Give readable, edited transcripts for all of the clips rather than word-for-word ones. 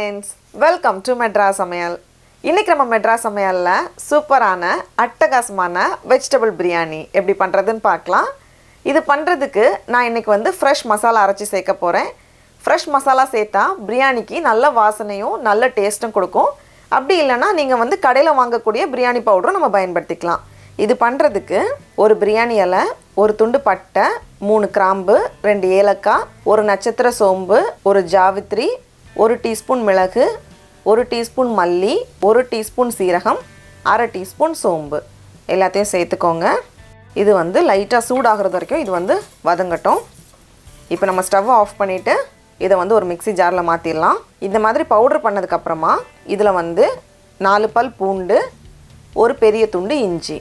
friends, welcome to Madras Samayal. இன்னைக்கு நம்ம மெட்ராஸ் சமையல்ல சூப்பரான அட்டகாசமான வெஜிடபிள் பிரியாணி எப்படி பண்றதுன்னு பார்க்கலாம். இது பண்றதுக்கு நான் இன்னைக்கு ஃப்ரெஷ் மசாலா அரைச்சு சேர்க்க போறேன். ஃப்ரெஷ் மசாலா சேர்த்தா பிரியாணிக்கு நல்ல வாசனையும் நல்ல டேஸ்டும் கொடுக்கும். அப்படி இல்லனா நீங்க கடையில வாங்கக்கூடிய பிரியாணி பவுடர் நம்ம பயன்படுத்திக்கலாம். இது பண்றதுக்கு ஒரு பிரியாணி இலை, ஒரு துண்டு பட்டை, 3 கிராம்பு, 2 ஏலக்காய், ஒரு நட்சத்திர சோம்பு, ஒரு ஜாவித்ரி, 1 டீஸ்பூன் மிளகு, 1 டீஸ்பூன் மல்லி, 1 டீஸ்பூன் சீரகம், 1/2 டீஸ்பூன் சோம்பு எல்லாத்தையும் சேர்த்துக்கோங்க. இது லைட்டாக சூடாகிறது வரைக்கும் இது வதங்கட்டும். இப்போ நம்ம ஸ்டவ் ஆஃப் பண்ணிவிட்டு இதை ஒரு மிக்ஸி ஜாரில் மாற்றிடலாம். இந்த மாதிரி பவுடர் பண்ணதுக்கப்புறமா இதில் 4 பல் பூண்டு, ஒரு பெரிய துண்டு இஞ்சி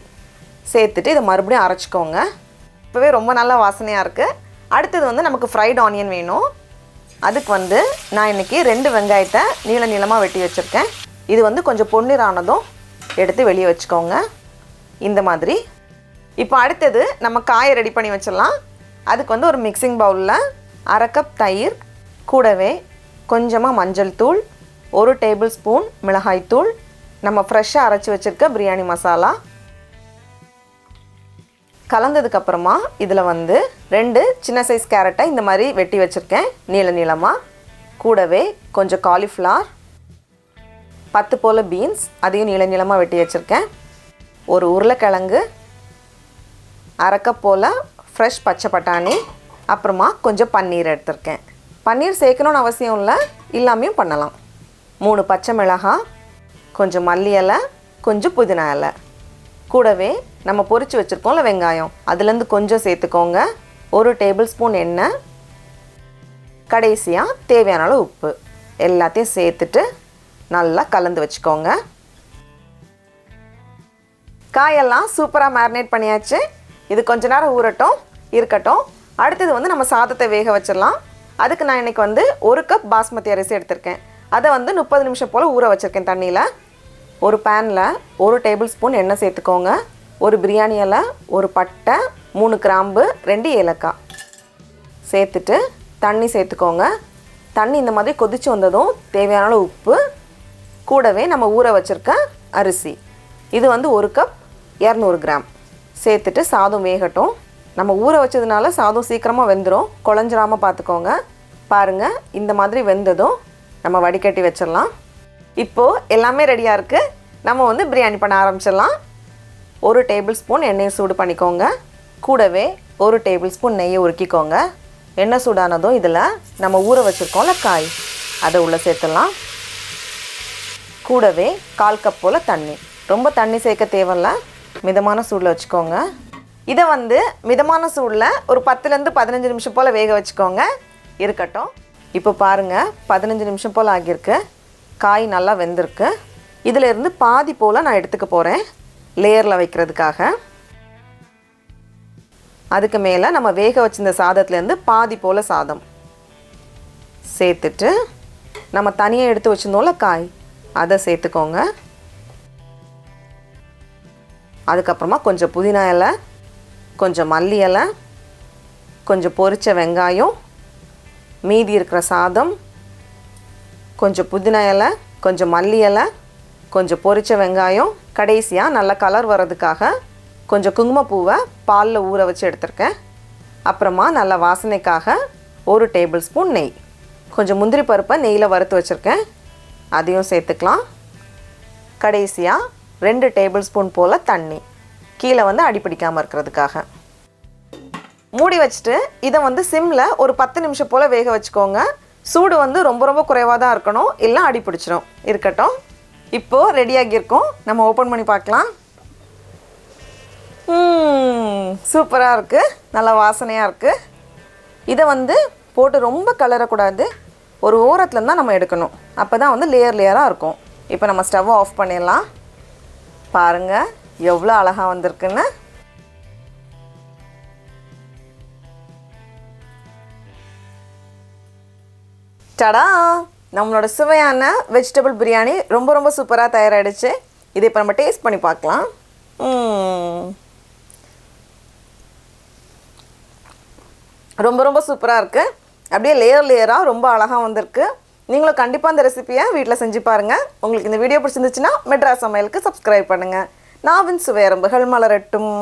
சேர்த்துட்டு இதை மறுபடியும் அரைச்சிக்கோங்க. இப்போவே ரொம்ப நல்ல வாசனையாக இருக்குது. அடுத்தது நமக்கு ஃப்ரைட் ஆனியன் வேணும். அதுக்கு நான் இன்றைக்கி 2 வெங்காயத்தை நீளமாக வெட்டி வச்சுருக்கேன். இது கொஞ்சம் பொன்னிறானதும் எடுத்து வெளியே வச்சுக்கோங்க இந்த மாதிரி. இப்போ அடுத்தது நம்ம காயை ரெடி பண்ணி வச்சிடலாம். அதுக்கு ஒரு மிக்சிங் பவுலில் 1/2 கப் தயிர், கூடவே கொஞ்சமாக மஞ்சள் தூள், 1 டேபிள் ஸ்பூன் மிளகாய் தூள், நம்ம ஃப்ரெஷ்ஷாக அரைச்சி வச்சுருக்க பிரியாணி மசாலா கலந்ததுக்கப்புறமா இதில் 2 சின்ன சைஸ் கேரட்டை இந்த மாதிரி வெட்டி வச்சுருக்கேன் நீளமாக. கூடவே கொஞ்சம் காலிஃப்ளவர், 10 போல் பீன்ஸ் அதையும் நீளமாக வெட்டி வச்சுருக்கேன். ஒரு உருளைக்கிழங்கு, 1/2 கப் போல் ஃப்ரெஷ் பச்சை பட்டாணி, அப்புறமா கொஞ்சம் பன்னீர் எடுத்திருக்கேன். பன்னீர் சேர்க்கணுன்னு அவசியம் இல்லை, இல்லாமையும் பண்ணலாம். 3 பச்சை மிளகாய், கொஞ்சம் மல்லி இலை, கொஞ்சம் புதினா இலை, கூடவே நம்ம பொரிச்சு வச்சுருக்கோம்ல வெங்காயம், அதுலேருந்து கொஞ்சம் சேர்த்துக்கோங்க. 1 டேபிள் ஸ்பூன் எண்ணெய், கடைசியாக தேவையான அளவு உப்பு எல்லாத்தையும் சேர்த்துட்டு நல்லா கலந்து வச்சுக்கோங்க. காயெல்லாம் சூப்பராக மேரினேட் பண்ணியாச்சு. இது கொஞ்ச நேரம் ஊறட்டும் இருக்கட்டும். அடுத்தது நம்ம சாதத்தை வேக வச்சிடலாம். அதுக்கு நான் இன்றைக்கி 1 கப் பாஸ்மதி அரிசி எடுத்திருக்கேன். அதை 30 நிமிஷம் போல் ஊற வச்சுருக்கேன் தண்ணியில். ஒரு பேனில் 1 டேபிள் ஸ்பூன் எண்ணெய் சேர்த்துக்கோங்க. ஒரு பிரியாணி இலை, ஒரு பட்டை, 3 கிராம்பு, 2 ஏலக்காய் சேர்த்துட்டு தண்ணி சேர்த்துக்கோங்க. தண்ணி இந்த மாதிரி கொதித்து வந்ததும் தேவையான அளவு உப்பு, கூடவே நம்ம ஊற வச்சுருக்க அரிசி, இது 1 கப் 200 கிராம் சேர்த்துட்டு சாதம் வேகட்டும். நம்ம ஊற வச்சதுனால சாதம் சீக்கிரமாக வெந்துடும், குழஞ்சிராமல் பார்த்துக்கோங்க. பாருங்கள், இந்த மாதிரி வெந்ததும் நம்ம வடிகட்டி வச்சிடலாம். இப்போது எல்லாமே ரெடியாக இருக்குது. நம்ம பிரியாணி பண்ண ஆரம்பிச்சிடலாம். 1 டேபிள் ஸ்பூன் எண்ணெயை சூடு பண்ணிக்கோங்க. கூடவே 1 டேபிள் ஸ்பூன் நெய்யை உருக்கிக்கோங்க. எண்ணெய் சூடானதும் இதில் நம்ம ஊற வச்சுருக்கோம்ல காய், அதை உள்ளே சேர்த்துடலாம். கூடவே 1/4 கப் போல் தண்ணி, ரொம்ப தண்ணி சேர்க்க தேவையில்லை, மிதமான சூடில் வச்சுக்கோங்க. இதை மிதமான சூடில் ஒரு 10லேருந்து 15 நிமிஷம் போல் வேக வச்சுக்கோங்க. இருக்கட்டும். இப்போ பாருங்கள், 15 நிமிஷம் போல் ஆகியிருக்கு. காய் நல்லா வெந்திருக்கு. இதிலேருந்து பாதி போல் நான் எடுத்துக்க போகிறேன் லேயரில் வைக்கிறதுக்காக. அதுக்கு மேலே நம்ம வேக வச்சிருந்த சாதத்துலேருந்து பாதி போல் சாதம் சேர்த்துட்டு நம்ம தனியாக எடுத்து வச்சுருந்தோம்ல காய், அதை சேர்த்துக்கோங்க. அதுக்கப்புறமா கொஞ்சம் புதினா இலை, கொஞ்சம் மல்லி இலை, கொஞ்சம் பொரிச்ச வெங்காயம், மீதி இருக்கிற சாதம், கொஞ்சம் புதினா இலை, கொஞ்சம் மல்லி இலை, கொஞ்சம் பொரிச்ச வெங்காயம், கடைசியாக நல்ல கலர் வர்றதுக்காக கொஞ்சம் குங்குமப்பூவை பாலில் ஊற வச்சு எடுத்திருக்கேன். அப்புறமா நல்ல வாசனைக்காக 1 டேபிள் ஸ்பூன் நெய், கொஞ்சம் முந்திரி பருப்பை நெய்யில் வறுத்து வச்சுருக்கேன், அதையும் சேர்த்துக்கலாம். கடைசியாக 2 டேபிள் ஸ்பூன் போல் தண்ணி, கீழே அடிப்பிடிக்காமல் இருக்கிறதுக்காக. மூடி வச்சுட்டு இதை சிம்மில் ஒரு 10 நிமிஷம் போல் வேக வச்சுக்கோங்க. சூடு ரொம்ப ரொம்ப குறைவாக தான் இருக்கணும், இல்லை அடி பிடிச்சிரும். இருக்கட்டும். இப்போது ரெடியாகியிருக்கோம். நம்ம ஓப்பன் பண்ணி பார்க்கலாம். சூப்பராக இருக்குது, நல்ல வாசனையாக இருக்குது. இதை போட்டு ரொம்ப கலரக்கூடாது, ஒரு ஓரத்தில் தான் நம்ம எடுக்கணும். அப்போ தான் லேயர் லேயராக இருக்கும். இப்போ நம்ம ஸ்டவ்வை ஆஃப் பண்ணிடலாம். பாருங்கள் எவ்வளோ அழகாக வந்திருக்குன்னு. டடா, நம்மளோட சுவையான வெஜிடபிள் பிரியாணி ரொம்ப ரொம்ப சூப்பராக தயாராகிடுச்சு. இதை இப்போ நம்ம டேஸ்ட் பண்ணி பார்க்கலாம். ரொம்ப ரொம்ப சூப்பராக இருக்குது. அப்படியே லேயர் லேயராக ரொம்ப அழகாக வந்திருக்கு. நீங்களும் கண்டிப்பாக இந்த ரெசிபியை வீட்டில் செஞ்சு பாருங்கள். உங்களுக்கு இந்த வீடியோ பிடிச்சிருந்துச்சுன்னா மெட்ராஸ் சமையலுக்கு சப்ஸ்கிரைப் பண்ணுங்கள். நாவின் சுவையரம்புகள் மலரட்டும்.